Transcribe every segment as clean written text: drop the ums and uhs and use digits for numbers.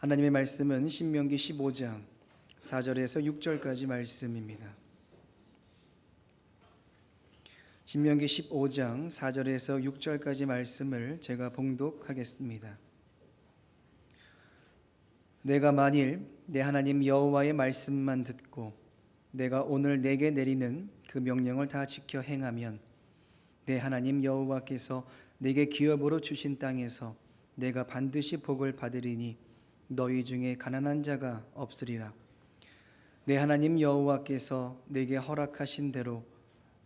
하나님의 말씀은 신명기 15장 4절에서 6절까지 말씀입니다. 신명기 15장 4절에서 6절까지 말씀을 제가 봉독하겠습니다. 내가 만일 내 하나님 여호와의 말씀만 듣고 내가 오늘 내게 내리는 그 명령을 다 지켜 행하면 내 하나님 여호와께서 내게 기업으로 주신 땅에서 내가 반드시 복을 받으리니 너희 중에 가난한 자가 없으리라. 내 하나님 여호와께서 내게 허락하신 대로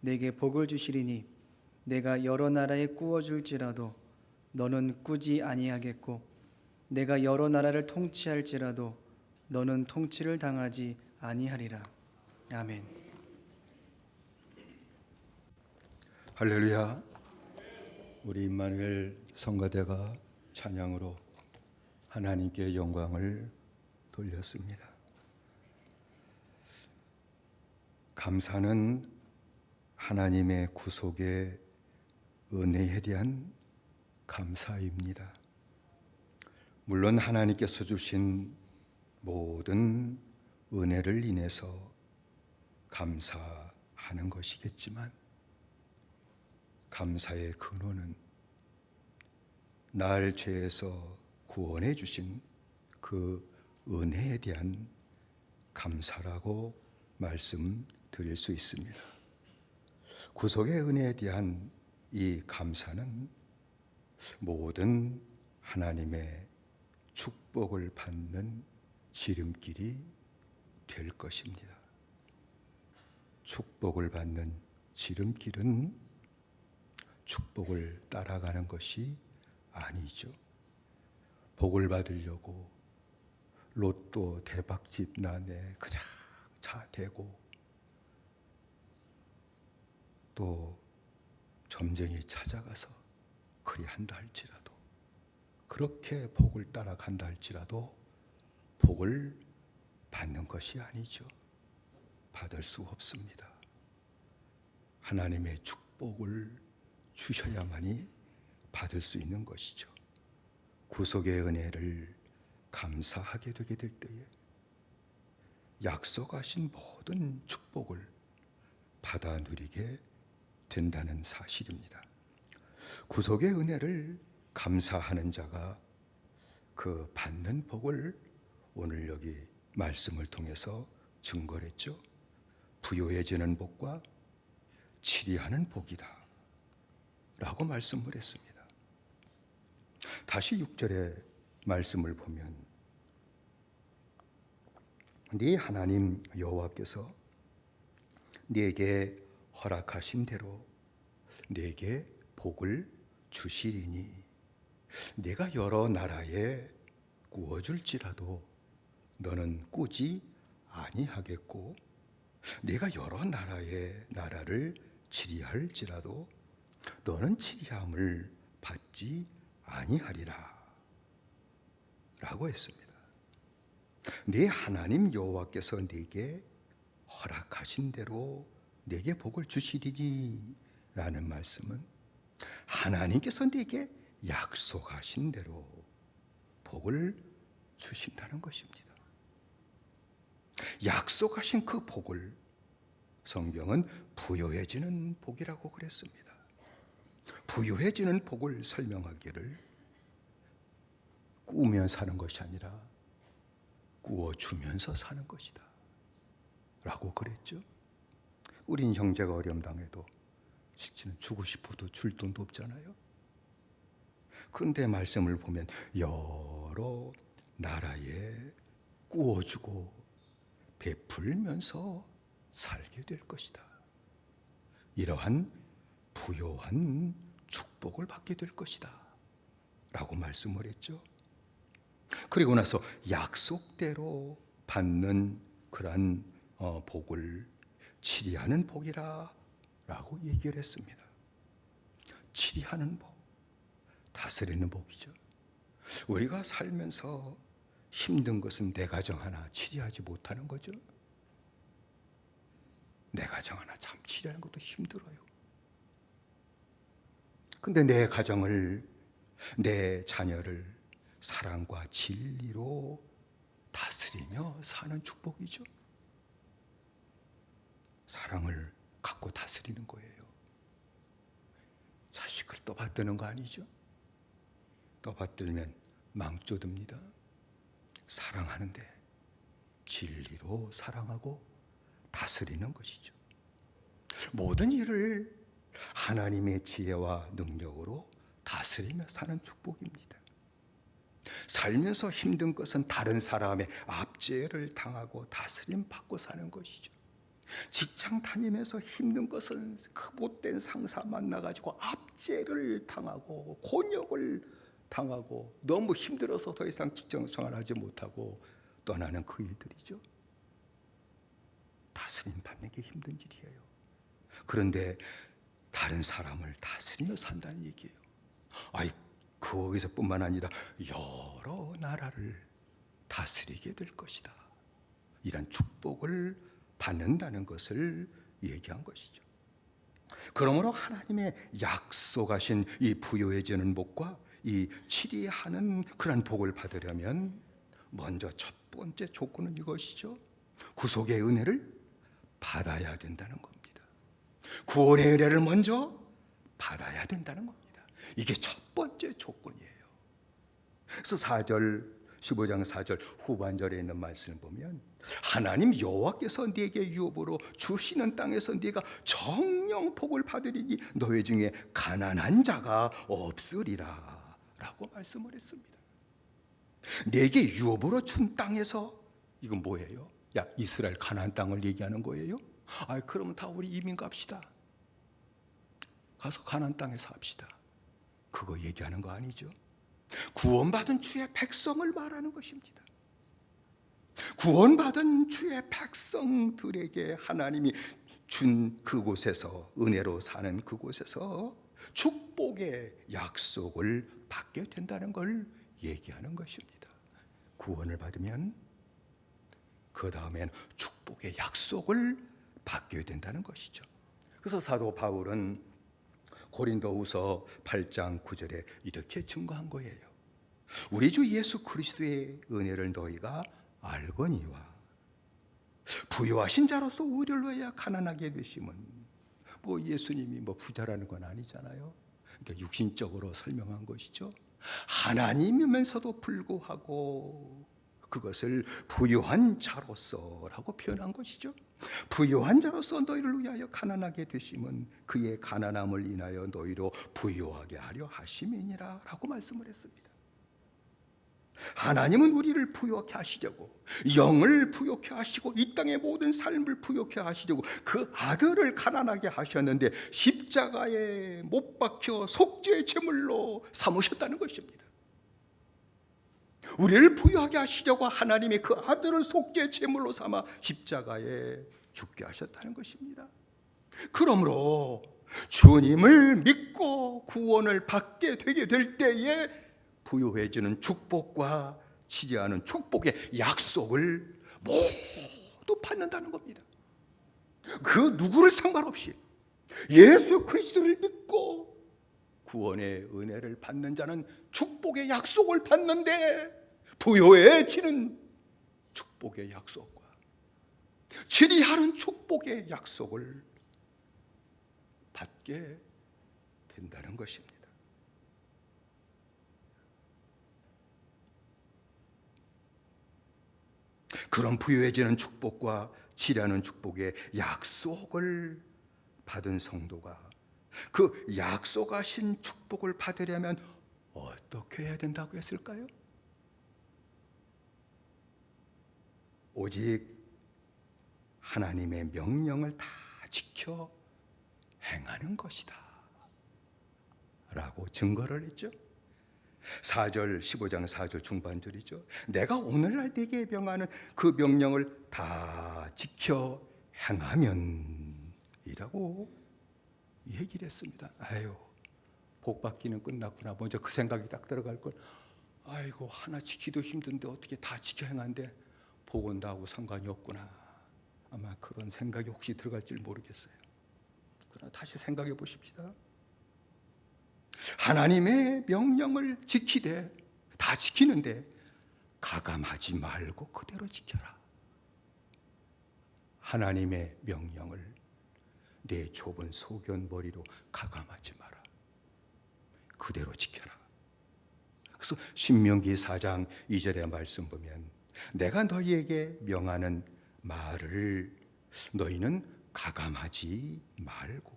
내게 복을 주시리니 내가 여러 나라에 꾸어줄지라도 너는 꾸지 아니하겠고 내가 여러 나라를 통치할지라도 너는 통치를 당하지 아니하리라. 아멘. 할렐루야. 우리 임마누엘 성가대가 찬양으로 하나님께 영광을 돌렸습니다. 감사는 하나님의 구속의 은혜에 대한 감사입니다. 물론 하나님께서 주신 모든 은혜를 인해서 감사하는 것이겠지만 감사의 근원은 날 죄에서 구원해 주신 그 은혜에 대한 감사라고 말씀드릴 수 있습니다. 구속의 은혜에 대한 이 감사는 모든 하나님의 축복을 받는 지름길이 될 것입니다. 축복을 받는 지름길은 축복을 따라가는 것이 아니죠. 복을 받으려고 로또 대박집 난에 그냥 차 대고 또 점쟁이 찾아가서 그리한다 할지라도 그렇게 복을 따라간다 할지라도 복을 받는 것이 아니죠. 받을 수 없습니다. 하나님의 축복을 주셔야만이 받을 수 있는 것이죠. 구속의 은혜를 감사하게 되게 될 때에 약속하신 모든 축복을 받아 누리게 된다는 사실입니다. 구속의 은혜를 감사하는 자가 그 받는 복을 오늘 여기 말씀을 통해서 증거를 했죠. 부요해지는 복과 치리하는 복이다 라고 말씀을 했습니다. 다시 6절의 말씀을 보면 네 하나님 여호와께서 네게 허락하신 대로 네게 복을 주시리니 내가 여러 나라에 꾸어줄지라도 너는 꾸지 아니하겠고 내가 여러 나라를 치리할지라도 너는 치리함을 받지 아니하리라 라고 했습니다. 네 하나님 여호와께서 네게 허락하신 대로 네게 복을 주시리니 라는 말씀은 하나님께서 네게 약속하신 대로 복을 주신다는 것입니다. 약속하신 그 복을 성경은 부요해지는 복이라고 그랬습니다. 부요해지는 복을 설명하기를 꾸며 사는 것이 아니라 꾸어주면서 사는 것이다 라고 그랬죠. 우린 형제가 어려움 당해도 실제는 주고 싶어도 줄 돈도 없잖아요. 근데 말씀을 보면 여러 나라에 꾸어주고 베풀면서 살게 될 것이다. 이러한 부요한 축복을 받게 될 것이다 라고 말씀을 했죠. 그리고 나서 약속대로 받는 그러한 복을 치리하는 복이라 라고 얘기를 했습니다. 치리하는 복, 다스리는 복이죠. 우리가 살면서 힘든 것은 내 가정 하나 치리하지 못하는 거죠. 내 가정 하나 참 치리하는 것도 힘들어요. 근데 내 가정을, 내 자녀를 사랑과 진리로 다스리며 사는 축복이죠. 사랑을 갖고 다스리는 거예요. 자식을 떠받드는 거 아니죠. 떠받들면 망조듭니다. 사랑하는데 진리로 사랑하고 다스리는 것이죠. 모든 일을 하나님의 지혜와 능력으로 다스리며 사는 축복입니다. 살면서 힘든 것은 다른 사람의 압제를 당하고 다스림 받고 사는 것이죠. 직장 다니면서 힘든 것은 그 못된 상사 만나가지고 압제를 당하고 곤욕을 당하고 너무 힘들어서 더 이상 직장 생활하지 못하고 떠나는 그 일들이죠. 다스림 받는 게 힘든 일이에요. 그런데 다른 사람을 다스리며 산다는 얘기예요. 거기서뿐만 아니라 여러 나라를 다스리게 될 것이다. 이런 축복을 받는다는 것을 얘기한 것이죠. 그러므로 하나님의 약속하신 이 부요해지는 복과 이 치리하는 그런 복을 받으려면 먼저 첫 번째 조건은 이것이죠. 구속의 은혜를 받아야 된다는 겁니다. 구원의 은혜를 먼저 받아야 된다는 겁니다. 이게 첫 번째 조건이에요. 그래서 15장 4절 후반절에 있는 말씀을 보면 하나님 여호와께서 네게 유업으로 주시는 땅에서 네가 정령 복을 받으리니 너희 중에 가난한 자가 없으리라 라고 말씀을 했습니다. 네게 유업으로 준 땅에서 이건 뭐예요? 이스라엘 가나안 땅을 얘기하는 거예요? 그러면 다 우리 이민 갑시다. 가서 가나안 땅에 삽시다. 그거 얘기하는 거 아니죠. 구원받은 주의 백성을 말하는 것입니다. 구원받은 주의 백성들에게 하나님이 준 그곳에서 은혜로 사는 그곳에서 축복의 약속을 받게 된다는 걸 얘기하는 것입니다. 구원을 받으면 그 다음엔 축복의 약속을 받게 된다는 것이죠. 그래서 사도 바울은 고린도후서 8장 9절에 이렇게 증거한 거예요. 우리 주 예수 그리스도의 은혜를 너희가 알거니와 부유하신 자로서 우리를 위하여 가난하게 되심은 예수님이 부자라는 건 아니잖아요. 그러니까 육신적으로 설명한 것이죠. 하나님이면서도 불구하고 그것을 부유한 자로서라고 표현한 것이죠. 부유한 자로서 너희를 위하여 가난하게 되심은 그의 가난함을 인하여 너희로 부유하게 하려 하심이니라 라고 말씀을 했습니다. 하나님은 우리를 부유하게 하시려고 영을 부유하게 하시고 이 땅의 모든 삶을 부유하게 하시려고 그 아들을 가난하게 하셨는데 십자가에 못 박혀 속죄의 제물로 삼으셨다는 것입니다. 우리를 부유하게 하시려고 하나님이 그 아들을 속죄의 제물로 삼아 십자가에 죽게 하셨다는 것입니다. 그러므로 주님을 믿고 구원을 받게 되게 될 때에 부유해지는 축복과 치리하는 축복의 약속을 모두 받는다는 겁니다. 그 누구를 상관없이 예수 그리스도를 믿고 구원의 은혜를 받는 자는 축복의 약속을 받는데 부요해지는 축복의 약속과 치리하는 축복의 약속을 받게 된다는 것입니다. 그런 부유해지는 축복과 치리하는 축복의 약속을 받은 성도가 그 약속하신 축복을 받으려면 어떻게 해야 된다고 했을까요? 오직 하나님의 명령을 다 지켜 행하는 것이다 라고 증거를 했죠. 15장 4절 중반절이죠. 내가 오늘날 네게 명하는 그 명령을 다 지켜 행하면 이라고 얘기를 했습니다. 복 받기는 끝났구나. 먼저 그 생각이 딱 들어갈 걸. 하나 지키도 힘든데 어떻게 다 지켜 행한데 복 온다고 상관이 없구나. 아마 그런 생각이 혹시 들어갈지 모르겠어요. 그러나 다시 생각해 보십시다. 하나님의 명령을 지키되 다 다 지키는데 가감하지 말고 그대로 지켜라. 하나님의 명령을 내 좁은 소견 머리로 가감하지 마라. 그대로 지켜라. 그래서 신명기 4장 2절의 말씀 보면 내가 너희에게 명하는 말을 너희는 가감하지 말고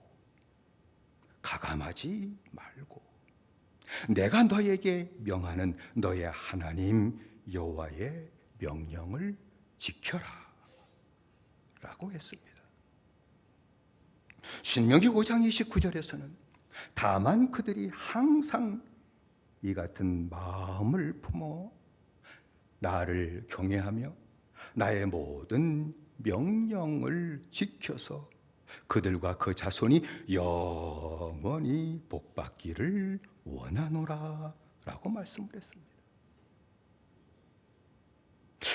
내가 너희에게 명하는 너의 하나님 여호와의 명령을 지켜라 라고 했습니다. 신명기 5장 29절에서는 다만 그들이 항상 이 같은 마음을 품어 나를 경외하며 나의 모든 명령을 지켜서 그들과 그 자손이 영원히 복받기를 원하노라 라고 말씀을 했습니다.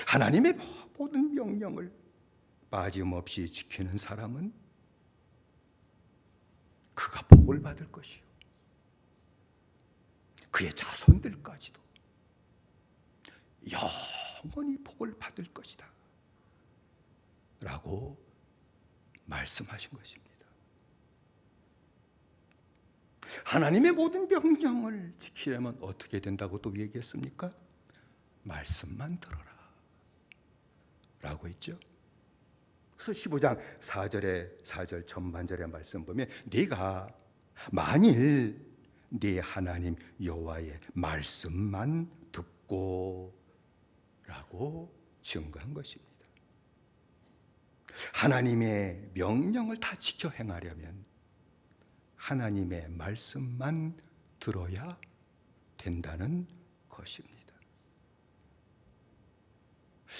하나님의 모든 명령을 빠짐없이 지키는 사람은 그가 복을 받을 것이요 그의 자손들까지도 영원히 복을 받을 것이다 라고 말씀하신 것입니다. 하나님의 모든 명령을 지키려면 어떻게 된다고 또 얘기했습니까? 말씀만 들어라 라고 했죠. 그래서 15장 4절 전반절의 말씀 보면 네가 만일 네 하나님 여호와의 말씀만 듣고 라고 증거한 것입니다. 하나님의 명령을 다 지켜 행하려면 하나님의 말씀만 들어야 된다는 것입니다.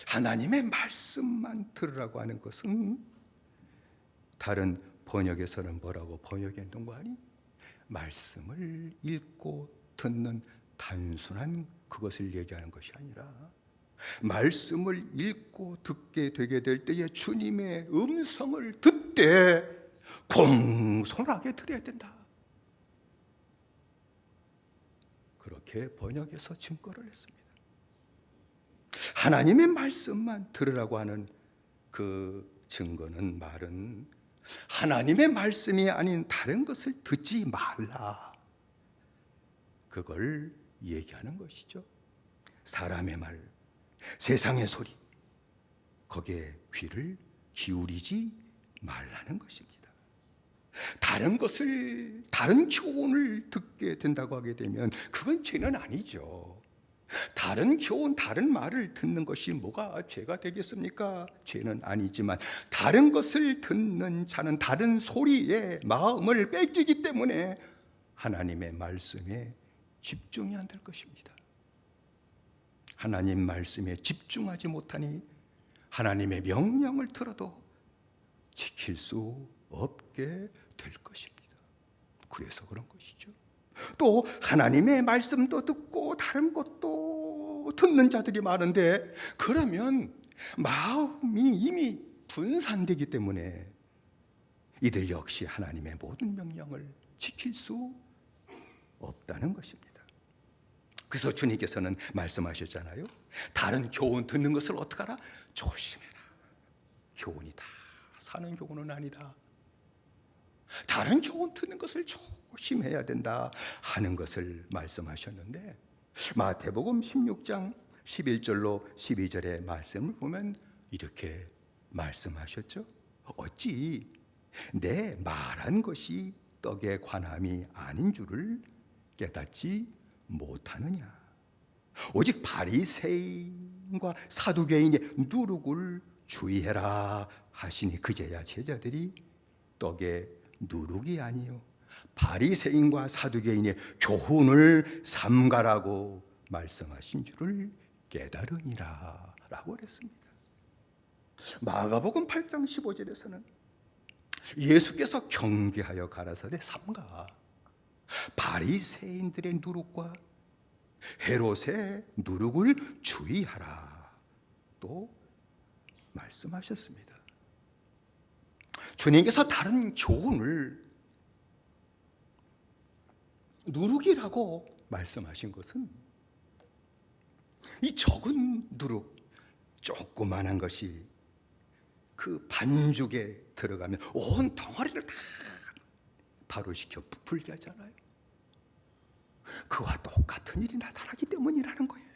하나님의 말씀만 들으라고 하는 것은 다른 번역에서는 뭐라고 번역했던 거 아니? 말씀을 읽고 듣는 단순한 그것을 얘기하는 것이 아니라 말씀을 읽고 듣게 되게 될 때에 주님의 음성을 듣되 공손하게 들어야 된다. 그렇게 번역해서 증거를 했습니다. 하나님의 말씀만 들으라고 하는 그 증거는 말은 하나님의 말씀이 아닌 다른 것을 듣지 말라. 그걸 얘기하는 것이죠. 사람의 말, 세상의 소리, 거기에 귀를 기울이지 말라는 것입니다. 다른 것을, 다른 교훈을 듣게 된다고 하게 되면 그건 죄는 아니죠. 다른 교훈, 다른 말을 듣는 것이 뭐가 죄가 되겠습니까? 죄는 아니지만 다른 것을 듣는 자는 다른 소리에 마음을 뺏기기 때문에 하나님의 말씀에 집중이 안 될 것입니다. 하나님 말씀에 집중하지 못하니 하나님의 명령을 들어도 지킬 수 없게 될 것입니다. 그래서 그런 것이죠. 또 하나님의 말씀도 듣고 다른 것도 듣는 자들이 많은데 그러면 마음이 이미 분산되기 때문에 이들 역시 하나님의 모든 명령을 지킬 수 없다는 것입니다. 그래서 주님께서는 말씀하셨잖아요. 다른 교훈 듣는 것을 어떻게 하라? 조심해라. 교훈이 다 사는 교훈은 아니다. 다른 교훈 듣는 것을 조심해야 된다 하는 것을 말씀하셨는데 마태복음 16장 11절로 12절의 말씀을 보면 이렇게 말씀하셨죠. 어찌 내 말한 것이 떡에 관함이 아닌 줄을 깨닫지 못하느냐. 오직 바리새인과 사두개인의 누룩을 주의해라 하시니 그제야 제자들이 떡에 누룩이 아니요 바리새인과 사두개인의 교훈을 삼가라고 말씀하신 줄을 깨달으니라 라고 그랬습니다. 마가복음 8장 15절에서는 예수께서 경계하여 가라사대 삼가 바리새인들의 누룩과 헤롯의 누룩을 주의하라 또 말씀하셨습니다. 주님께서 다른 교훈을 누룩이라고 말씀하신 것은 이 적은 누룩, 조그만한 것이 그 반죽에 들어가면 온 덩어리를 다 발효시켜 부풀게 하잖아요. 그와 똑같은 일이 나타나기 때문이라는 거예요.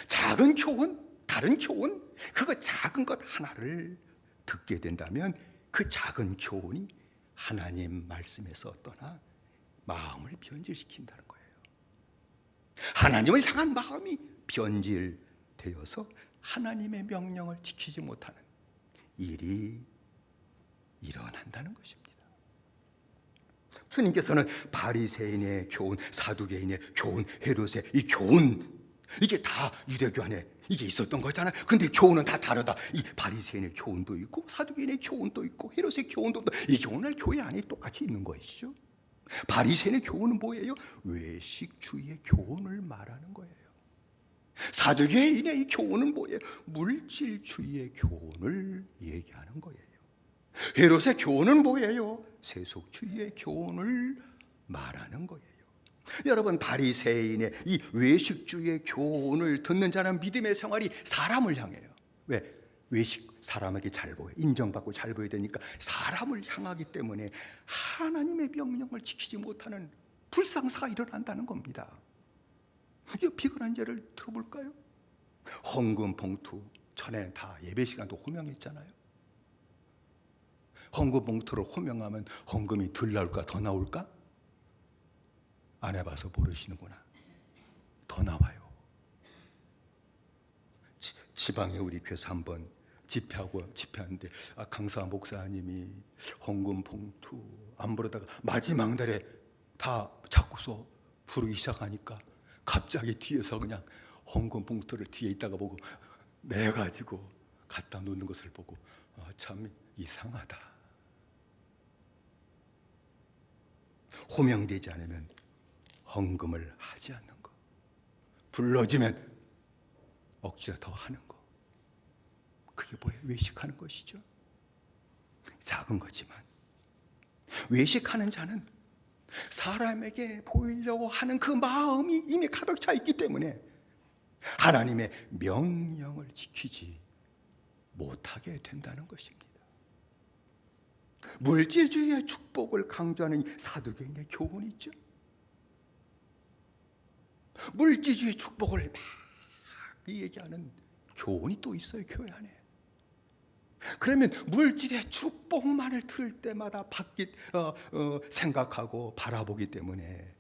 작은 교훈, 다른 교훈, 그거 작은 것 하나를 듣게 된다면 그 작은 교훈이 하나님 말씀에서 떠나 마음을 변질시킨다는 거예요. 하나님을 향한 마음이 변질되어서 하나님의 명령을 지키지 못하는 일이 일어난다는 것입니다. 주님께서는 바리새인의 교훈, 사두개인의 교훈, 헤롯의 이 교훈, 이게 다 유대교 안에 이게 있었던 거잖아요. 근데 교훈은 다 다르다. 이 바리새인의 교훈도 있고 사두개인의 교훈도 있고 헤롯의 교훈도 있고, 이 교훈은 교회 안에 똑같이 있는 것이죠. 바리새인의 교훈은 뭐예요? 외식주의의 교훈을 말하는 거예요. 사두개인의 이 교훈은 뭐예요? 물질주의의 교훈을 얘기하는 거예요. 헤롯의 교훈은 뭐예요? 세속주의의 교훈을 말하는 거예요. 여러분, 바리새인의 이 외식주의의 교훈을 듣는 자는 믿음의 생활이 사람을 향해요. 왜? 외식, 사람에게 잘 보여, 인정받고 잘 보여야 되니까 사람을 향하기 때문에 하나님의 명령을 지키지 못하는 불상사가 일어난다는 겁니다. 이 비근한 예를 들어볼까요? 헌금 봉투, 전에 다 예배 시간도 호명했잖아요. 헌금 봉투를 호명하면 헌금이 덜 나올까 더 나올까? 안 해봐서 모르시는구나. 더 나와요. 지방에 우리 교회에서 한번 집회하는데 강사 목사님이 헌금 봉투 안 부르다가 마지막 날에 다 자꾸서 부르기 시작하니까 갑자기 뒤에서 그냥 헌금 봉투를 뒤에 있다가 보고 내가지고 갖다 놓는 것을 보고 참 이상하다. 호명되지 않으면 헌금을 하지 않는 거, 불러주면 억지로 더 하는 거, 그게 뭐예요? 외식하는 것이죠. 작은 거지만 외식하는 자는 사람에게 보이려고 하는 그 마음이 이미 가득 차 있기 때문에 하나님의 명령을 지키지 못하게 된다는 것입니다. 물질주의의 축복을 강조하는 사두개인의 교훈이 있죠. 물질주의 축복을 막 얘기하는 교훈이 또 있어요, 교회 안에. 그러면 물질의 축복만을 들을 때마다 생각하고 바라보기 때문에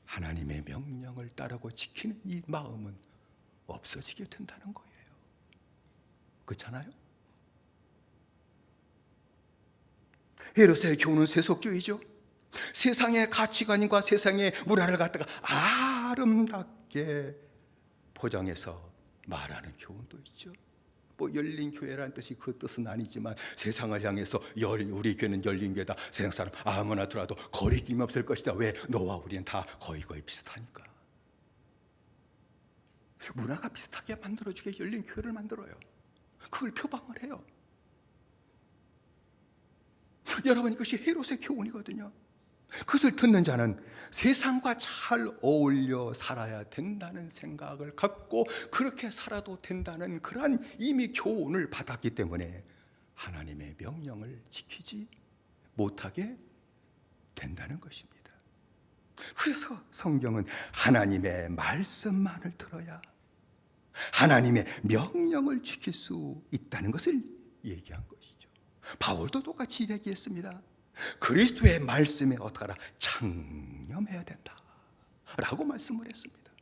하나님의 명령을 따르고 지키는 이 마음은 없어지게 된다는 거예요. 그렇잖아요? 헤롯의 교훈은 세속주의죠. 세상의 가치관과 세상의 문화를 갖다가 아름답게 포장해서 말하는 교훈도 있죠. 뭐 열린 교회라는 뜻이 그 뜻은 아니지만 세상을 향해서 우리 교회는 열린 교회다. 세상 사람 아무나 들어와도 거리낌이 없을 것이다. 왜? 너와 우리는 다 거의 비슷하니까. 문화가 비슷하게 만들어주게 열린 교회를 만들어요. 그걸 표방을 해요. 여러분, 이것이 헤롯의 교훈이거든요. 그것을 듣는 자는 세상과 잘 어울려 살아야 된다는 생각을 갖고 그렇게 살아도 된다는 그러한 이미 교훈을 받았기 때문에 하나님의 명령을 지키지 못하게 된다는 것입니다. 그래서 성경은 하나님의 말씀만을 들어야 하나님의 명령을 지킬 수 있다는 것을 얘기한 것이죠. 바울도 똑같이 얘기했습니다. 그리스도의 말씀에 어떡하라? 창념해야 된다 라고 말씀을 했습니다.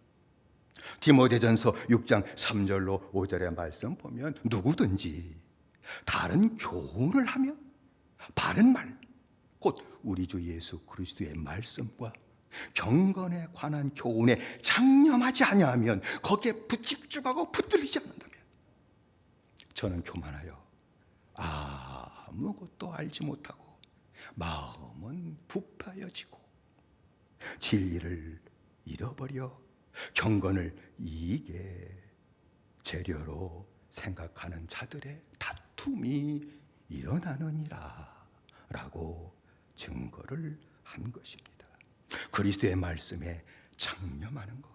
디모데전서 6장 3절로 5절의 말씀 보면 누구든지 다른 교훈을 하며 바른 말, 곧 우리 주 예수 그리스도의 말씀과 경건에 관한 교훈에 창념하지 아니하면 거기에 집중하고 붙들리지 않는다면 저는 교만하여 아무것도 알지 못하고 마음은 부패해지고 진리를 잃어버려 경건을 이익의 재료로 생각하는 자들의 다툼이 일어나느니라 라고 증거를 한 것입니다. 그리스도의 말씀에 창념하는 것,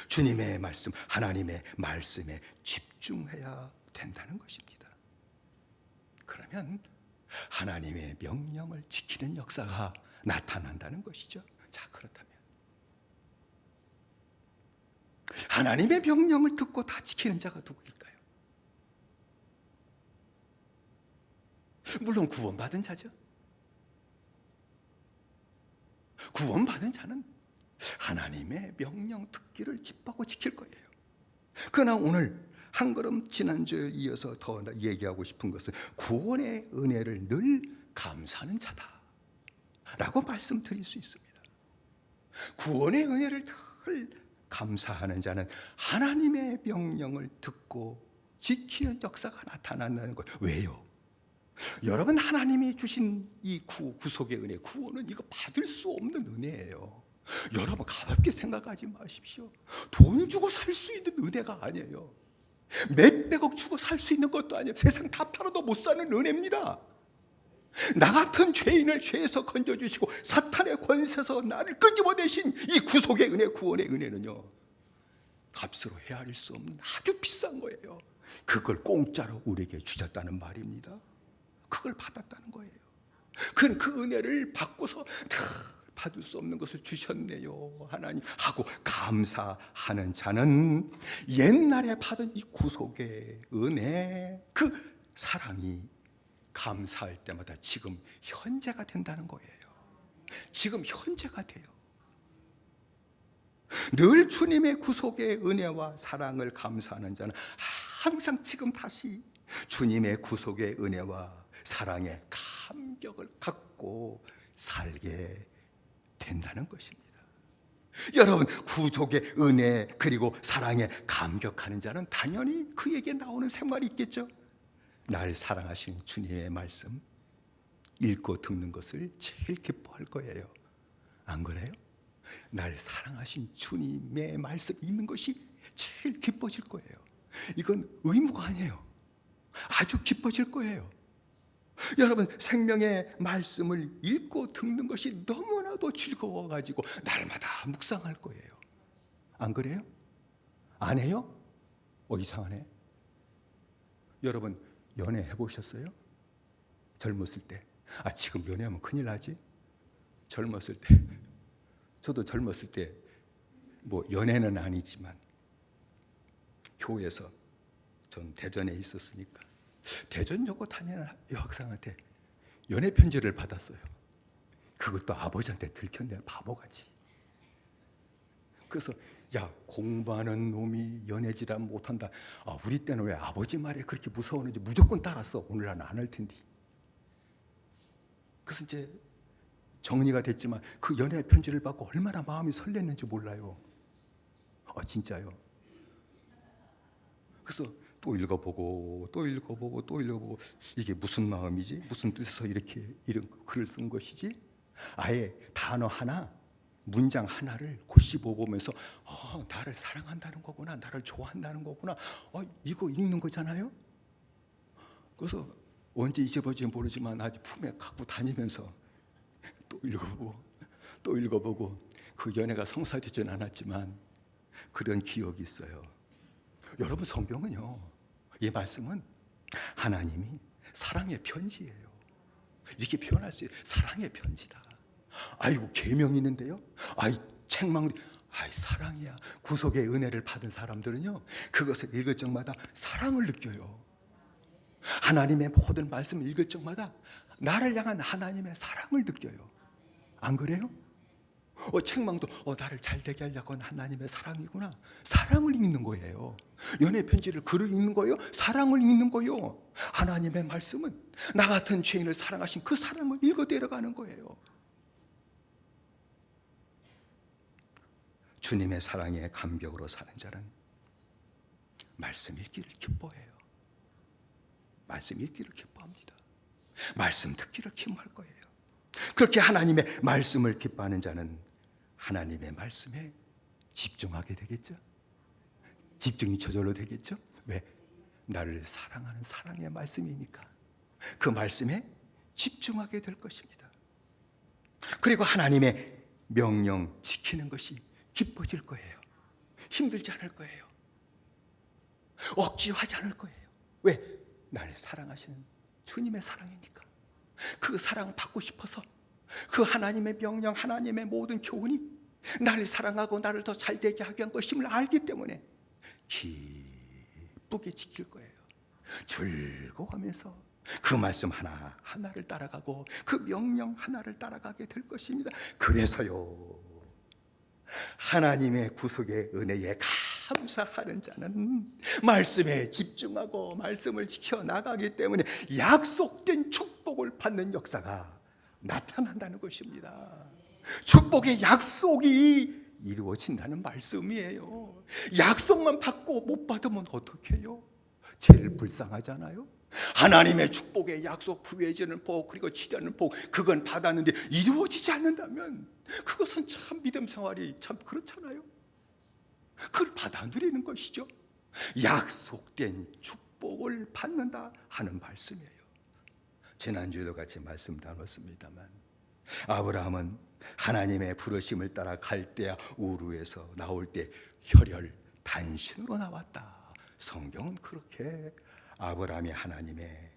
주님의 말씀, 하나님의 말씀에 집중해야 된다는 것입니다. 그러면 하나님의 명령을 지키는 역사가 나타난다는 것이죠. 자, 그렇다면 하나님의 명령을 듣고 다 지키는 자가 누구일까요? 물론 구원받은 자죠. 구원받은 자는 하나님의 명령 듣기를 기뻐하고 지킬 거예요. 그러나 오늘 한 걸음 지난주에 이어서 더 얘기하고 싶은 것은 구원의 은혜를 늘 감사하는 자다 라고 말씀드릴 수 있습니다. 구원의 은혜를 늘 감사하는 자는 하나님의 명령을 듣고 지키는 역사가 나타난다는 거예요. 왜요? 여러분, 하나님이 주신 이 구속의 은혜, 구원은 이거 받을 수 없는 은혜예요. 여러분, 가볍게 생각하지 마십시오. 돈 주고 살 수 있는 은혜가 아니에요. 몇백억 주고 살 수 있는 것도 아니에요. 세상 다 팔아도 못 사는 은혜입니다. 나 같은 죄인을 죄에서 건져주시고 사탄의 권세에서 나를 끄집어내신 이 구속의 은혜, 구원의 은혜는요, 값으로 헤아릴 수 없는 아주 비싼 거예요. 그걸 공짜로 우리에게 주셨다는 말입니다. 그걸 받았다는 거예요. 그 은혜를 받고서 받을 수 없는 것을 주셨네요, 하나님 하고 감사하는 자는 옛날에 받은 이 구속의 은혜, 그 사랑이 감사할 때마다 지금 현재가 된다는 거예요. 지금 현재가 돼요. 늘 주님의 구속의 은혜와 사랑을 감사하는 자는 항상 지금 다시 주님의 구속의 은혜와 사랑의 감격을 갖고 살게 된다는 것입니다. 여러분, 구속의 은혜 그리고 사랑에 감격하는 자는 당연히 그에게 나오는 생활이 있겠죠. 날 사랑하신 주님의 말씀 읽고 듣는 것을 제일 기뻐할 거예요. 안 그래요? 날 사랑하신 주님의 말씀 읽는 것이 제일 기뻐질 거예요. 이건 의무가 아니에요. 아주 기뻐질 거예요. 여러분, 생명의 말씀을 읽고 듣는 것이 너무나도 즐거워가지고 날마다 묵상할 거예요. 안 그래요? 안 해요? 이상하네. 여러분, 연애 해보셨어요? 젊었을 때. 지금 연애하면 큰일 나지? 젊었을 때. 저도 젊었을 때 뭐 연애는 아니지만 교회에서 전 대전에 있었으니까 대전 여고 다니는 여학생한테 연애 편지를 받았어요. 그것도 아버지한테 들켰네, 바보같이. 그래서 야, 공부하는 놈이 연애질하면 못한다. 우리 때는 왜 아버지 말에 그렇게 무서웠는지 무조건 따랐어. 오늘날은 안 할 텐데. 그래서 이제 정리가 됐지만 그 연애 편지를 받고 얼마나 마음이 설렜는지 몰라요. 진짜요. 그래서 또 읽어보고 또 읽어보고 또 읽어보고 이게 무슨 마음이지? 무슨 뜻에서 이렇게 이런 글을 쓴 것이지? 아예 단어 하나, 문장 하나를 곱씹어보면서 나를 사랑한다는 거구나, 나를 좋아한다는 거구나, 이거 읽는 거잖아요. 그래서 언제 잊어버릴지 모르지만 아직 품에 갖고 다니면서 또 읽어보고 또 읽어보고 그 연애가 성사되지는 않았지만 그런 기억이 있어요. 여러분, 성경은요, 이 말씀은 하나님이 사랑의 편지예요. 이렇게 표현할 수 있어요. 사랑의 편지다. 아이고, 계명이 있는데요, 책망, 사랑이야. 구속의 은혜를 받은 사람들은요, 그것을 읽을 적마다 사랑을 느껴요. 하나님의 모든 말씀을 읽을 적마다 나를 향한 하나님의 사랑을 느껴요. 안 그래요? 책망도 나를 잘되게 하려고 하는 하나님의 사랑이구나. 사랑을 읽는 거예요. 연애 편지를 글을 읽는 거예요. 사랑을 읽는 거예요. 하나님의 말씀은 나 같은 죄인을 사랑하신 그 사랑을 읽어 내려가는 거예요. 주님의 사랑에 감격으로 사는 자는 말씀 읽기를 기뻐해요. 말씀 읽기를 기뻐합니다. 말씀 듣기를 기뻐할 거예요. 그렇게 하나님의 말씀을 기뻐하는 자는 하나님의 말씀에 집중하게 되겠죠. 집중이 저절로 되겠죠. 왜? 나를 사랑하는 사랑의 말씀이니까 그 말씀에 집중하게 될 것입니다. 그리고 하나님의 명령 지키는 것이 기뻐질 거예요. 힘들지 않을 거예요. 억지하지 않을 거예요. 왜? 나를 사랑하시는 주님의 사랑이니까. 그 사랑 받고 싶어서 그 하나님의 명령, 하나님의 모든 교훈이 나를 사랑하고 나를 더 잘되게 하기 위한 것임을 알기 때문에 기쁘게 지킬 거예요. 즐거워하면서 그 말씀 하나하나를 따라가고 그 명령 하나를 따라가게 될 것입니다. 그래서요, 하나님의 구속의 은혜에 감사하는 자는 말씀에 집중하고 말씀을 지켜나가기 때문에 약속된 축복을 받는 역사가 나타난다는 것입니다. 축복의 약속이 이루어진다는 말씀이에요. 약속만 받고 못 받으면 어떻게 해요? 제일 불쌍하잖아요. 하나님의 축복의 약속, 구해지는 복, 그리고 치료하는 복, 그건 받았는데 이루어지지 않는다면 그것은 참 믿음 생활이 참 그렇잖아요. 그걸 받아 누리는 것이죠. 약속된 축복을 받는다 하는 말씀이에요. 지난주에도 같이 말씀 나눴습니다만, 아브라함은 하나님의 부르심을 따라 갈대아 우르에서 나올 때 혈혈 단신으로 나왔다. 성경은 그렇게 아브라함이 하나님의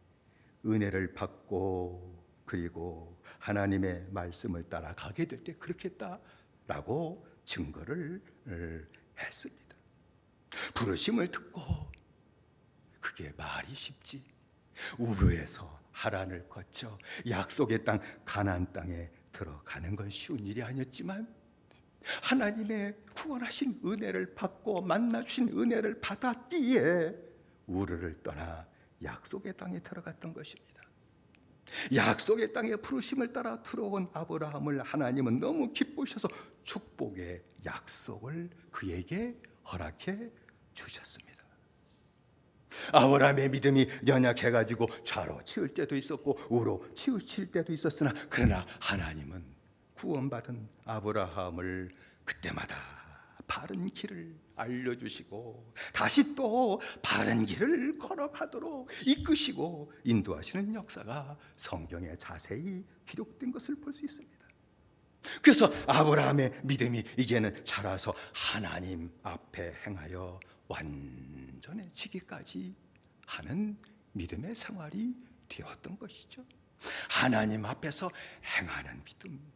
은혜를 받고 그리고 하나님의 말씀을 따라 가게 될 때 그렇게 했다라고 증거를 했습니다. 부르심을 듣고 그게 말이 쉽지. 우르에서 하란을 거쳐 약속의 땅 가나안 땅에 들어가는 건 쉬운 일이 아니었지만 하나님의 구원하신 은혜를 받고 만나주신 은혜를 받았기에 우르를 떠나 약속의 땅에 들어갔던 것입니다. 약속의 땅에 부르심을 따라 들어온 아브라함을 하나님은 너무 기쁘셔서 축복의 약속을 그에게 허락해 주셨습니다. 아브라함의 믿음이 연약해가지고 좌로 치울 때도 있었고 우로 치우칠 때도 있었으나, 그러나 하나님은 구원받은 아브라함을 그때마다 바른 길을 알려주시고 다시 또 바른 길을 걸어가도록 이끄시고 인도하시는 역사가 성경에 자세히 기록된 것을 볼 수 있습니다. 그래서 아브라함의 믿음이 이제는 자라서 하나님 앞에 행하여 완전해지기까지 하는 믿음의 생활이 되었던 것이죠. 하나님 앞에서 행하는 믿음,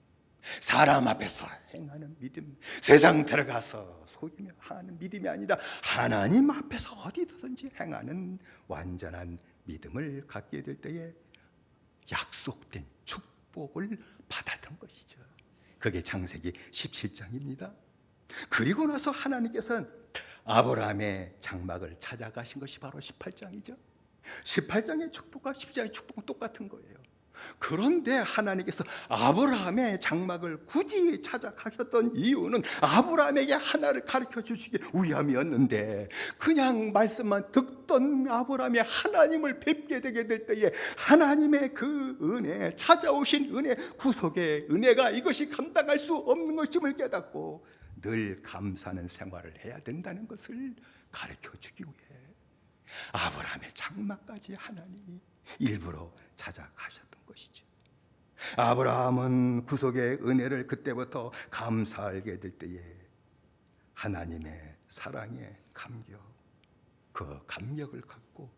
사람 앞에서 행하는 믿음, 세상 들어가서 속이며 하는 믿음이 아니라 하나님 앞에서 어디든지 행하는 완전한 믿음을 갖게 될 때에 약속된 축복을 받았던 것이죠. 그게 창세기 17장입니다. 그리고 나서 하나님께서는 아브라함의 장막을 찾아가신 것이 바로 18장이죠. 18장의 축복과 10장의 축복은 똑같은 거예요. 그런데 하나님께서 아브라함의 장막을 굳이 찾아가셨던 이유는 아브라함에게 하나를 가르쳐 주시기 위함이었는데, 그냥 말씀만 듣던 아브라함이 하나님을 뵙게 되게 될 때에 하나님의 그 은혜, 찾아오신 은혜, 구속의 은혜가 이것이 감당할 수 없는 것임을 깨닫고 늘 감사하는 생활을 해야 된다는 것을 가르쳐 주기 위해 아브라함의 장막까지 하나님이 일부러 찾아가셨던 것이죠. 아브라함은 구속의 은혜를 그때부터 감사하게 될 때에 하나님의 사랑에 감격, 그 감격을 갖고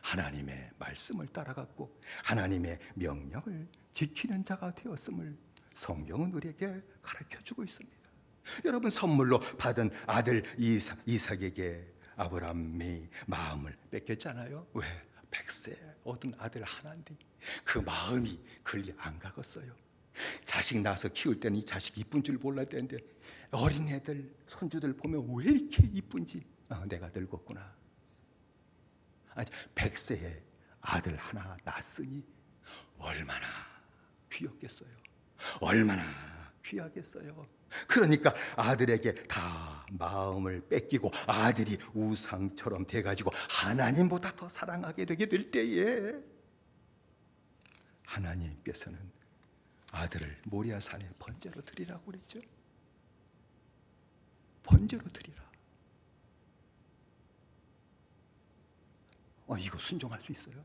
하나님의 말씀을 따라갔고 하나님의 명령을 지키는 자가 되었음을 성경은 우리에게 가르쳐주고 있습니다. 여러분, 선물로 받은 아들 이삭에게 아브라함이 마음을 뺏겼잖아요. 왜? 100세 얻은 아들 하나인데 그 마음이 그리 안 가겠어요. 자식 낳아서 키울 때는 이 자식 이쁜 줄 몰라야 되는데 어린애들, 손주들 보면 왜 이렇게 이쁜지 내가 늙었구나. 아니, 100세에 아들 하나 낳았으니 얼마나 귀엽겠어요. 얼마나 귀하겠어요. 그러니까 아들에게 다 마음을 뺏기고 아들이 우상처럼 돼가지고 하나님보다 더 사랑하게 되게 될 때에 하나님께서는 아들을 모리아산에 번제로 드리라고 그랬죠. 번제로 드리라. 이거 순종할 수 있어요?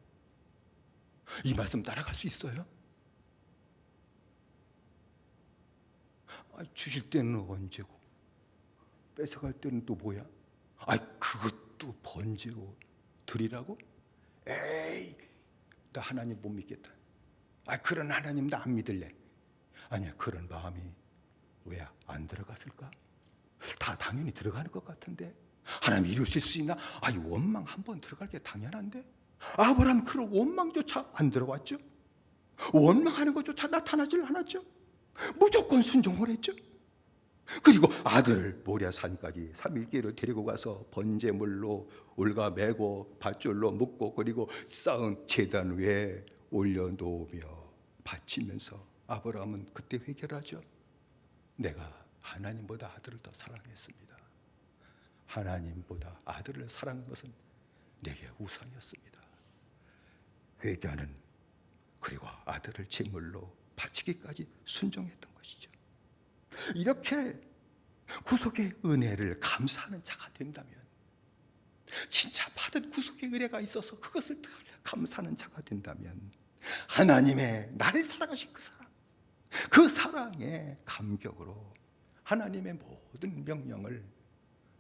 이 말씀 따라갈 수 있어요? 주실 때는 언제고 뺏어갈 때는 또 뭐야? 아이, 그것도 번제로 드리라고? 에이, 나 하나님 못 믿겠다. 아, 그런 하나님 나 안 믿을래. 아니야, 그런 마음이 왜 안 들어갔을까? 다 당연히 들어가는 것 같은데 하나님 이루실 수 있나? 아니, 원망 한번 들어갈 게 당연한데 아브라함 그런 원망조차 안 들어왔죠. 원망하는 것조차 나타나질 않았죠. 무조건 순종을 했죠. 그리고 아들을 모리아산까지 3일길을 데리고 가서 번제물로 올가 매고 밧줄로 묶고 그리고 쌓은 제단 위에 올려놓으며 바치면서 아브라함은 그때 회개하죠. 내가 하나님보다 아들을 더 사랑했습니다. 하나님보다 아들을 사랑한 것은 내게 우상이었습니다. 회개하는, 그리고 아들을 제물로 바치기까지 순종했던 것이죠. 이렇게 구속의 은혜를 감사하는 자가 된다면, 진짜 받은 구속의 은혜가 있어서 그것을 감사하는 자가 된다면, 하나님의 나를 사랑하신 그 사랑의 감격으로 하나님의 모든 명령을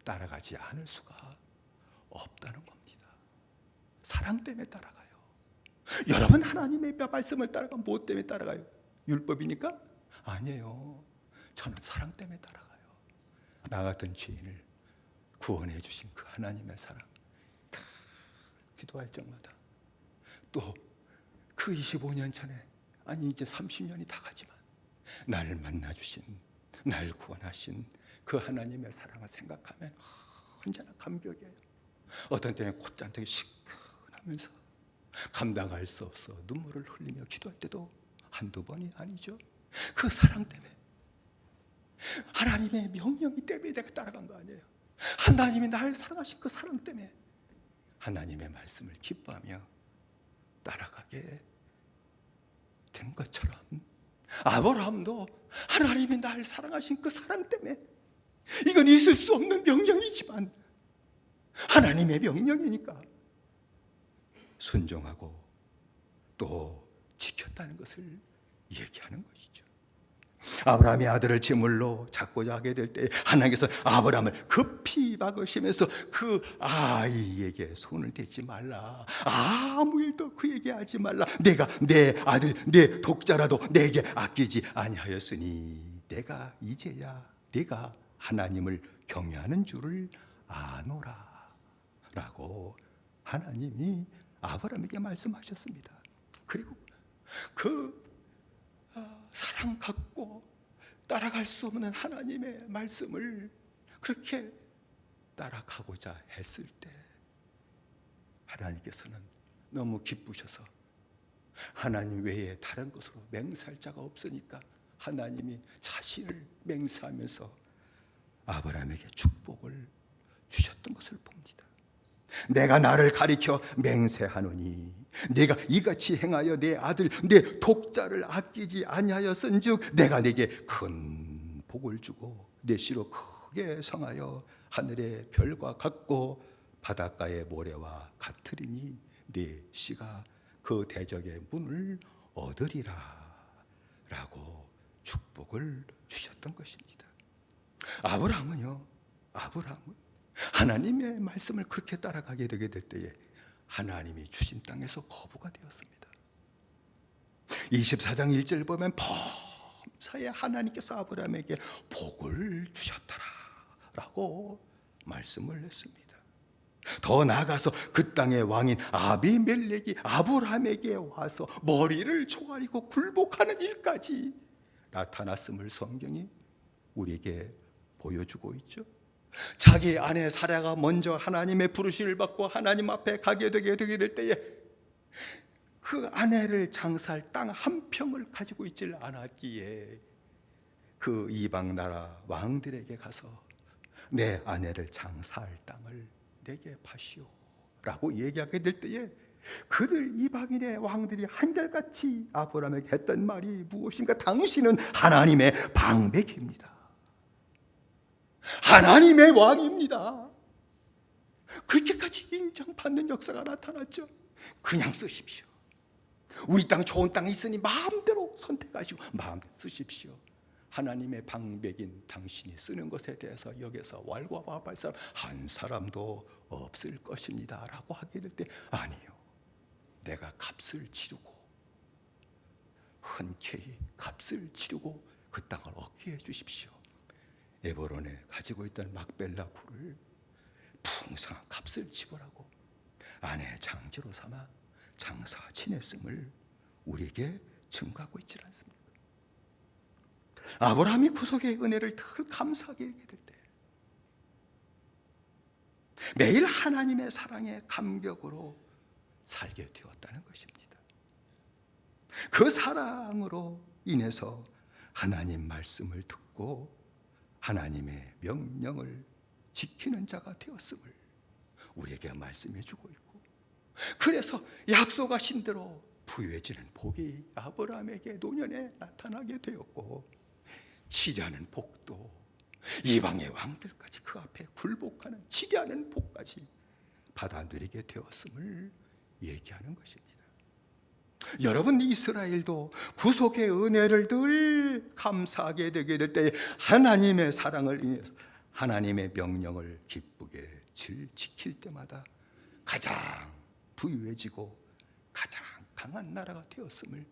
따라가지 않을 수가 없다는 겁니다. 사랑 때문에 따라가요. 여러분, 하나님의 말씀을 따라가면 무엇 때문에 따라가요? 율법이니까? 아니에요. 저는 사랑 때문에 따라가요. 나 같은 죄인을 구원해 주신 그 하나님의 사랑, 기도할 적마다 또 그 25년 전에, 아니 이제 30년이 다 가지만 나를 만나 주신, 날 구원하신 그 하나님의 사랑을 생각하면 언제나 감격이에요. 어떤 때는 콧잔등이 시큰하면서 감당할 수 없어 눈물을 흘리며 기도할 때도 한두 번이 아니죠. 그 사랑 때문에, 하나님의 명령이 때문에 내가 따라간 거 아니에요. 하나님이 나를 사랑하신 그 사랑 때문에 하나님의 말씀을 기뻐하며 따라가게 된 것처럼, 아브라함도 하나님이 나를 사랑하신 그 사랑 때문에, 이건 있을 수 없는 명령이지만 하나님의 명령이니까 순종하고 또 지켰다는 것을 얘기하는 것이죠. 아브라함이 아들을 제물로 잡고자 하게 될 때 하나님께서 아브라함을 급히 막으시면서 그 아이에게 손을 대지 말라, 아무 일도 그에게 하지 말라, 내가 내 아들 내 독자라도 내게 아끼지 아니하였으니 내가 이제야 내가 하나님을 경외하는 줄을 아노라 라고 하나님이 아브라함에게 말씀하셨습니다. 그리고 그 사랑 갖고 따라갈 수 없는 하나님의 말씀을 그렇게 따라가고자 했을 때 하나님께서는 너무 기쁘셔서, 하나님 외에 다른 것으로 맹세할 자가 없으니까 하나님이 자신을 맹세하면서 아브라함에게 축복을 주셨던 것을 봅니다. 내가 나를 가리켜 맹세하노니 내가 이같이 행하여 내 아들 내 독자를 아끼지 아니하였은즉 내가 내게 큰 복을 주고 내 씨로 크게 성하여 하늘의 별과 같고 바닷가의 모래와 같으리니 내 씨가 그 대적의 문을 얻으리라 라고 축복을 주셨던 것입니다. 아브라함은 하나님의 말씀을 그렇게 따라가게 되게 될 때에 하나님이 주신 땅에서 거부가 되었습니다. 24장 1절 보면 범사에 하나님께서 아브라함에게 복을 주셨더라 라고 말씀을 했습니다. 더 나아가서 그 땅의 왕인 아비멜렉이 아브라함에게 와서 머리를 조아리고 굴복하는 일까지 나타났음을 성경이 우리에게 보여주고 있죠. 자기 아내 사라가 먼저 하나님의 부르심을 받고 하나님 앞에 가게 되게 될 때에 그 아내를 장사할 땅 한 평을 가지고 있질 않았기에 그 이방 나라 왕들에게 가서 내 아내를 장사할 땅을 내게 파시오 라고 얘기하게 될 때에 그들 이방인의 왕들이 한결같이 아브라함에게 했던 말이 무엇인가? 당신은 하나님의 방백입니다. 하나님의 왕입니다. 그렇게까지 인정받는 역사가 나타났죠. 그냥 쓰십시오. 우리 땅 좋은 땅이 있으니 마음대로 선택하시고 마음대로 쓰십시오. 하나님의 방백인 당신이 쓰는 것에 대해서 여기서 왈가왈부할 사람 한 사람도 없을 것입니다 라고 하게 될 때, 아니요, 내가 값을 치르고 흔쾌히 값을 치르고 그 땅을 얻게 해주십시오. 에브론에 가지고 있던 막벨라 굴을 풍성한 값을 지불하고 아내 장지로 삼아 장사 지냈음을 우리에게 증거하고 있지 않습니까? 아브라함이 구속의 은혜를 늘 감사하게 여기게 될 때, 매일 하나님의 사랑에 감격으로 살게 되었다는 것입니다. 그 사랑으로 인해서 하나님 말씀을 듣고 하나님의 명령을 지키는 자가 되었음을 우리에게 말씀해 주고 있고, 그래서 약속하신 대로 부유해지는 복이 아브라함에게 노년에 나타나게 되었고, 치리하는 복도 이방의 왕들까지 그 앞에 굴복하는 치리하는 복까지 받아 누리게 되었음을 얘기하는 것입니다. 여러분, 이스라엘도 구속의 은혜를 늘 감사하게 되게 될 때 하나님의 사랑을 인해서 하나님의 명령을 기쁘게 지킬 때마다 가장 부유해지고 가장 강한 나라가 되었음을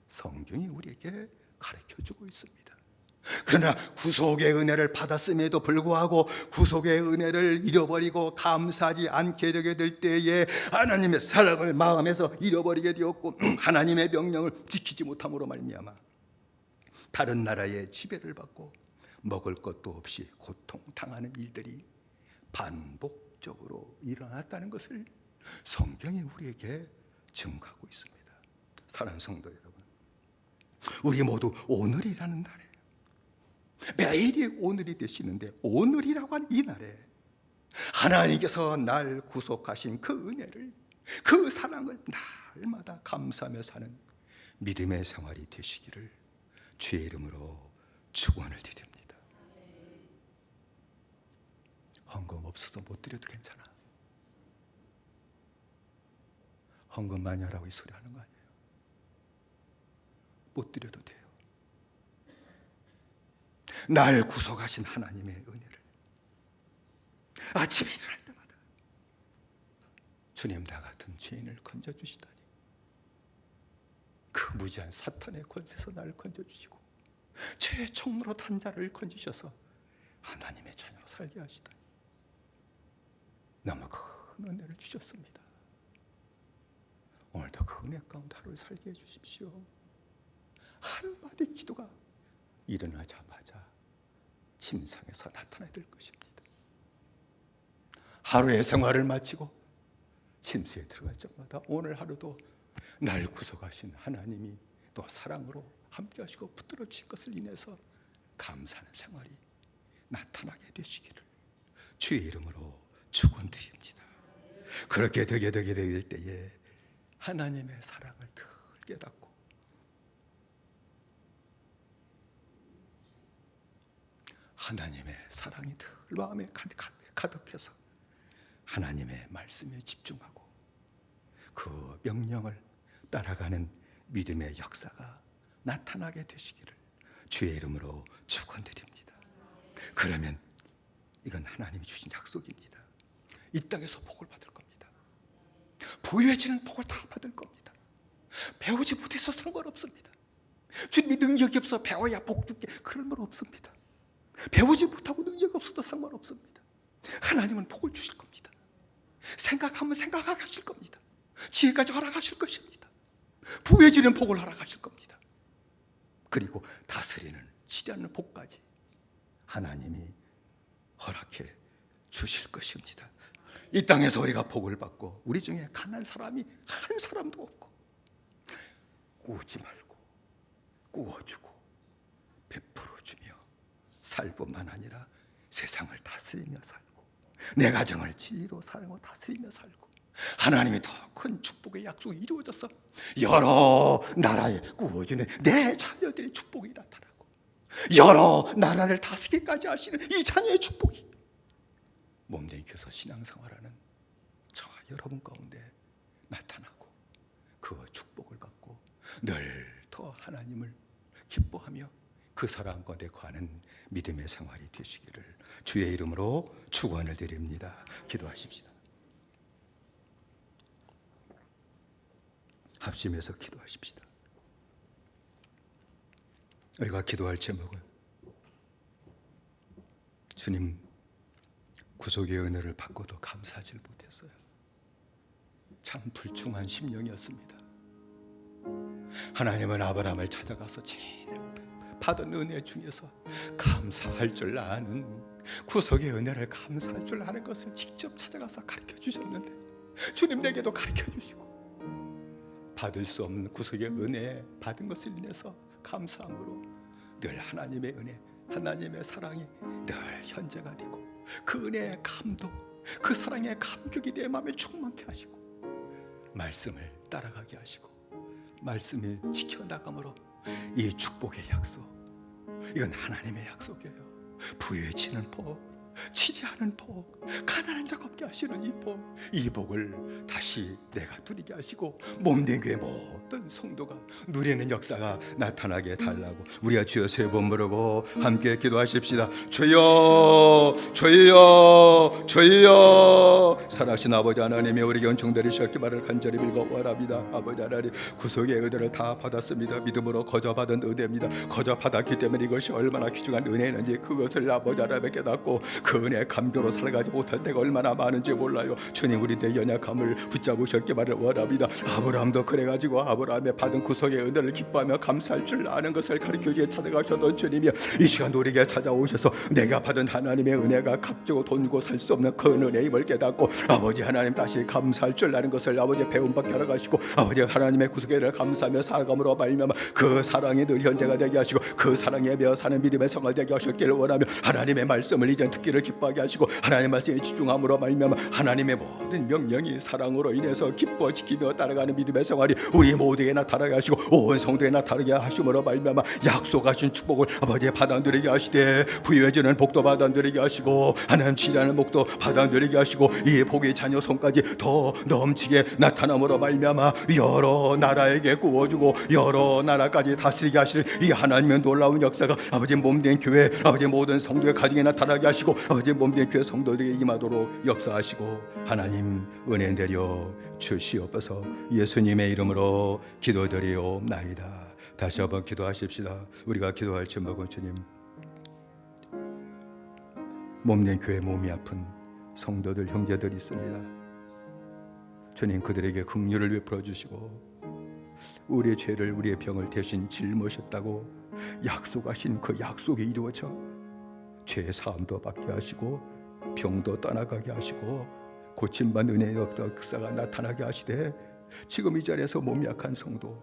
성경이 우리에게 가르쳐주고 있습니다. 그러나 구속의 은혜를 받았음에도 불구하고 구속의 은혜를 잃어버리고 감사하지 않게 되게 될 때에 하나님의 사랑을 마음에서 잃어버리게 되었고 하나님의 명령을 지키지 못함으로 말미암아 다른 나라의 지배를 받고 먹을 것도 없이 고통당하는 일들이 반복적으로 일어났다는 것을 성경이 우리에게 증거하고 있습니다. 사랑하는 성도 여러분, 우리 모두 오늘이라는 날에, 매일이 오늘이 되시는데 오늘이라고 하는 이 날에 하나님께서 날 구속하신 그 은혜를, 그 사랑을 날마다 감사하며 사는 믿음의 생활이 되시기를 주의 이름으로 축원을 드립니다. 헌금 없어서 못 드려도 괜찮아. 헌금 많이 하라고 이 소리 하는 거 아니에요. 못 드려도 돼요. 날 구속하신 하나님의 은혜를 아침에 일어날 때마다 주님, 나 같은 죄인을 건져주시다니, 그 무지한 사탄의 권세에서 나를 건져주시고 죄의 총무로 탄 자를 건지셔서 하나님의 자녀로 살게 하시다니 너무 큰 은혜를 주셨습니다. 오늘도 그 은혜 가운데 하루를 살게 해주십시오. 한마디 기도가 일어나자마자 침상에서 나타나야 될 것입니다. 하루의 생활을 마치고 침수에 들어갈 적마다 오늘 하루도 날 구속하신 하나님이 또 사랑으로 함께 하시고 붙들어 주신 것을 인해서 감사하는 생활이 나타나게 되시기를 주의 이름으로 축원드립니다. 그렇게 되게 될 때에 하나님의 사랑을 늘 깨닫고 하나님의 사랑이 늘 마음에 가득해서 하나님의 말씀에 집중하고 그 명령을 따라가는 믿음의 역사가 나타나게 되시기를 주의 이름으로 축원드립니다. 그러면 이건 하나님이 주신 약속입니다. 이 땅에서 복을 받을 겁니다. 부유해지는 복을 다 받을 겁니다. 배우지 못해서 상관없습니다. 주님이 능력이 없어 배워야 복 줄게, 그런 건 없습니다. 배우지 못하고 능력이 없어도 상관없습니다. 하나님은 복을 주실 겁니다. 생각하면 생각하게 하실 겁니다. 지혜까지 허락하실 것입니다. 부해지는 복을 허락하실 겁니다. 그리고 다스리는 치리하는 복까지 하나님이 허락해 주실 것입니다. 이 땅에서 우리가 복을 받고 우리 중에 가난한 사람이 한 사람도 없고 꾸지 말고 꾸어주고 베풀어주며 살 뿐만 아니라 세상을 다스리며 살고 내 가정을 진리로 사랑하고 다스리며 살고 하나님의 더 큰 축복의 약속이 이루어져서 여러 나라에 꾸어주는 내 자녀들의 축복이 나타나고 여러 나라를 다스리기까지 하시는 이 자녀의 축복이 몸내 익혀서 신앙생활하는 저와 여러분 가운데 나타나고 그 축복을 받고 늘 더 하나님을 기뻐하며 그 사랑 가운데 거하는 믿음의 생활이 되시기를 주의 이름으로 축원을 드립니다. 기도하십시다. 합심해서 기도하십시다. 우리가 기도할 제목은 주님 구속의 은혜를 받고도 감사하지 못했어요. 참 불충한 심령이었습니다. 하나님은 아브라함을 찾아가서 제일 받은 은혜 중에서 감사할 줄 아는 구속의 은혜를 감사할 줄 아는 것을 직접 찾아가서 가르쳐 주셨는데 주님 내게도 가르쳐 주시고 받을 수 없는 구속의 은혜 받은 것을 인해서 감사함으로 늘 하나님의 은혜, 하나님의 사랑이 늘 현재가 되고 그 은혜의 감동, 그 사랑의 감격이 내 마음에 충만케 하시고 말씀을 따라가게 하시고 말씀을 지켜나감으로 이 축복의 약속, 이건 하나님의 약속이에요. 부유해지는 복, 치리하는 복, 가난한 자 없게 하시는 이 복을 다시 내가 누리게 하시고 몸된 교회 모든 성도가 누리는 역사가 나타나게 달라고 우리가 주여 세 번 부르고 함께 기도하십시다. 주여 주여 주여. 살아계신 아버지 하나님의 우리 견청되리셨기 바를 간절히 빌고 원합니다. 아버지 하나님 구속의 은혜를 다 받았습니다. 믿음으로 거저받은 은혜입니다. 거저받았기 때문에 이것이 얼마나 귀중한 은혜인지 그것을 아버지 하나님께 깨닫고 그 은혜의 감격으로 살아가지 못할 때가 얼마나 많은지 몰라요. 주님 우리 내 연약함을 붙잡으셨기 바를 원합니다. 아브라함도 그래가지고 아브라함의 받은 구속의 은혜를 기뻐하며 감사할 줄 아는 것을 가르쳐주기에 찾아가셨던 주님이 이 시간 우리에게 찾아오셔서 내가 받은 하나님의 은혜가 값주고 돈 주고 살 수 없는 큰 은혜임을 깨닫고 아버지 하나님 다시 감사할 줄 아는 것을 아버지 배움받게 하라가시고 아버지 하나님의 구속의 은혜를 감사하며 살아감으로 말미암아 그 사랑이 늘 현재가 되게 하시고 그 사랑에 매어 사는 믿음의 생활 되게 하셨기를 원하며 하나님의 말씀을 이제 듣기를 기뻐하게 하시고 하나님의 말씀에 집중함으로 말미암아 하나님의 모든 명령이 사랑으로 인해서 기뻐 지키며 따라가는 믿음의 생활이 우리 모두에게 나타나게 하시고 온 성도에 나타나게 하심으로 말미암아 약속하신 축복을 아버지 받아 누리게 하시되 부유해지는 복도 받아 누리게 하시고 하나님 치라는 복도 받아 누리게 하시고 이 복의 자녀 손까지 더 넘치게 나타남으로 말미암아 여러 나라에게 구워주고 여러 나라까지 다스리게 하시는 이 하나님의 놀라운 역사가 아버지 몸된 교회 아버지 모든 성도의 가정에 나타나게 하시고 아버지 몸된 교회 성도들에게 임하도록 역사하시고 하나님 은혜 내려 주시옵소서. 예수님의 이름으로 기도드리옵나이다. 다시 한번 기도하십시다. 우리가 기도할 제목은 주님 몸된 교회 몸이 아픈 성도들 형제들이 있습니다. 주님 그들에게 긍휼을 베풀어 주시고 우리의 죄를 우리의 병을 대신 짊으셨다고 약속하신 그 약속이 이루어져 죄의 사함도 받게 하시고 병도 떠나가게 하시고 고침받는 은혜의 역사가 나타나게 하시되 지금 이 자리에서 몸이 약한 성도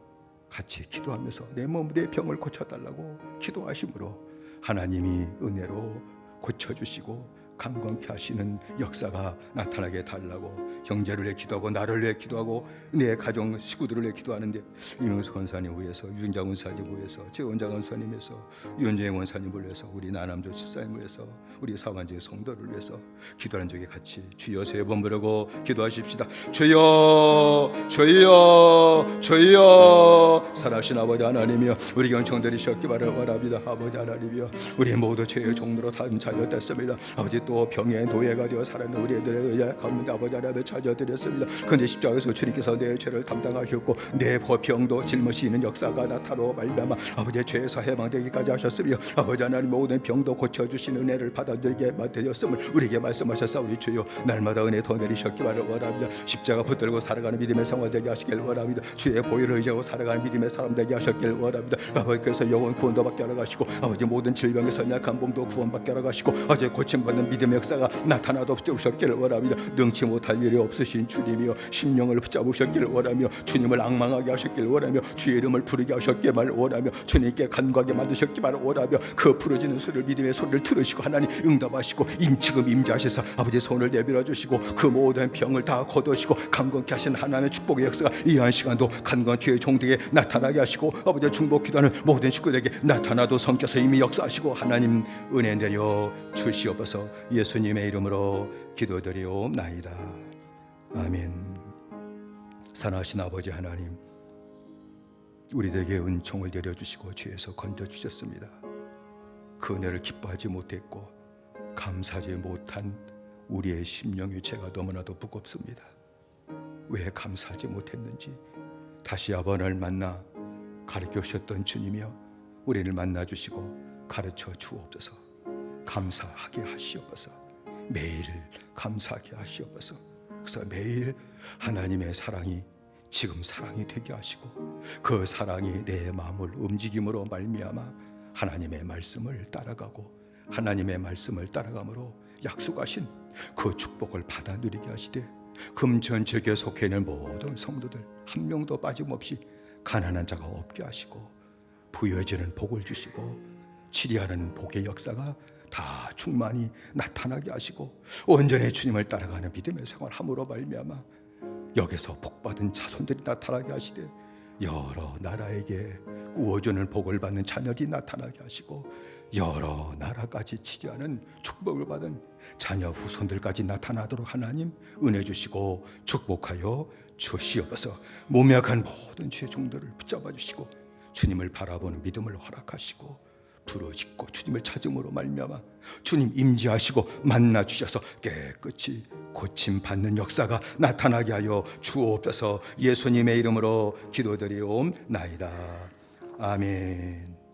같이 기도하면서 내 몸 내 병을 고쳐달라고 기도하심으로 하나님이 은혜로 고쳐주시고 강건케 하시는 역사가 나타나게 달라고 형제를 위해 기도하고 나를 위해 기도하고 내 가정 식구들을 위해 기도하는데 이명수 권사님 위해서 유정장 원사님 위해서 최원장 원사님 위해서 윤재영 원사님을 위해서 우리 나남조 집사님을 위해서 우리 사관제 성도를 위해서 기도하는 적에 같이 주여 세 번 부르고 기도하십시다. 주여 주여 주여. 살아계신 아버지 하나님이여 우리 경청들이셨기 바를 원합니다. 아버지 하나님이여 우리 모두 죄의 종로로 다 자유됐습니다. 아버지 또 병의 노예가 되어 살아있는 우리 애들의 약함을 아버지 하나님 찾아드렸습니다. 그런데 십자가에서 주님께서 내 죄를 담당하셨고 내 병도 짊어지는 역사가 나타로 말미암아 아버지의 죄에서 해방되기까지 하셨으며 아버지 하나님 모든 병도 고쳐주신 은혜를 받아들이게 만드셨음을 우리에게 말씀하셨사오니 주여 날마다 은혜 더 내리셨기 바를 원합니다. 십자가 붙들고 살아가는 믿음의 생활 되게 하시길 원합니다. 주의 보혈을 의지하고 살아가는 믿음의 사람 되게 하셨길 원합니다. 아버지께서 영혼 구원도 받게 하러 가시고 아버지 모든 질병에서 약한 몸도 구원받게 하러 가시고 아버지 고침받는 믿음의 역사가 나타나도 붙잡으셨기를 원합니다. 능치 못할 일이 없으신 주님이여 심령을 붙잡으셨기를 원하며 주님을 앙망하게 하셨기를 원하며 주의 이름을 부르게 하셨기를 원하며 주님께 간구하게 만드셨기를 원하며 그 부르짖는 소리를 믿음의 소리를 들으시고 하나님 응답하시고 지금 임재하셔서 아버지 손을 내밀어 주시고 그 모든 병을 다 거두시고 강건케 하신 하나님의 축복의 역사가 이 한 시간도 간건 주의 종들에게 나타나게 하시고 아버지 중복 기도하는 모든 식구들에게 나타나도 성께서 이미 역사하시고 하나님 은혜 내려 주시옵소서. 예수님의 이름으로 기도드리옵나이다. 아멘. 사랑하신 아버지 하나님 우리에게 은총을 내려주시고 죄에서 건져주셨습니다. 그 은혜를 기뻐하지 못했고 감사하지 못한 우리의 심령이 제가 너무나도 무겁습니다. 왜 감사하지 못했는지 다시 아버지를 만나 가르쳐 주셨던 주님이여 우리를 만나 주시고 가르쳐 주옵소서. 감사하게 하시옵소서. 매일 감사하게 하시옵소서. 그래서 매일 하나님의 사랑이 지금 사랑이 되게 하시고 그 사랑이 내 마음을 움직임으로 말미암아 하나님의 말씀을 따라가고 하나님의 말씀을 따라감으로 약속하신 그 축복을 받아 누리게 하시되 금전지역에 속해 있는 모든 성도들 한 명도 빠짐없이 가난한 자가 없게 하시고 부여지는 복을 주시고 치리하는 복의 역사가 다 충만히 나타나게 하시고 온전히 주님을 따라가는 믿음의 생활함으로 말미암아 여기서 복받은 자손들이 나타나게 하시되 여러 나라에게 구워주는 복을 받는 자녀들이 나타나게 하시고 여러 나라까지 치리하는 축복을 받은 자녀 후손들까지 나타나도록 하나님 은혜 주시고 축복하여 주시옵소서. 몸에 약한 모든 죄 종들을 붙잡아 주시고 주님을 바라보는 믿음을 허락하시고 부르짖고 주님을 찾음으로 말미암아 주님 임재하시고 만나 주셔서 깨끗이 고침 받는 역사가 나타나게 하여 주옵소서. 예수님의 이름으로 기도드리옵나이다. 아멘.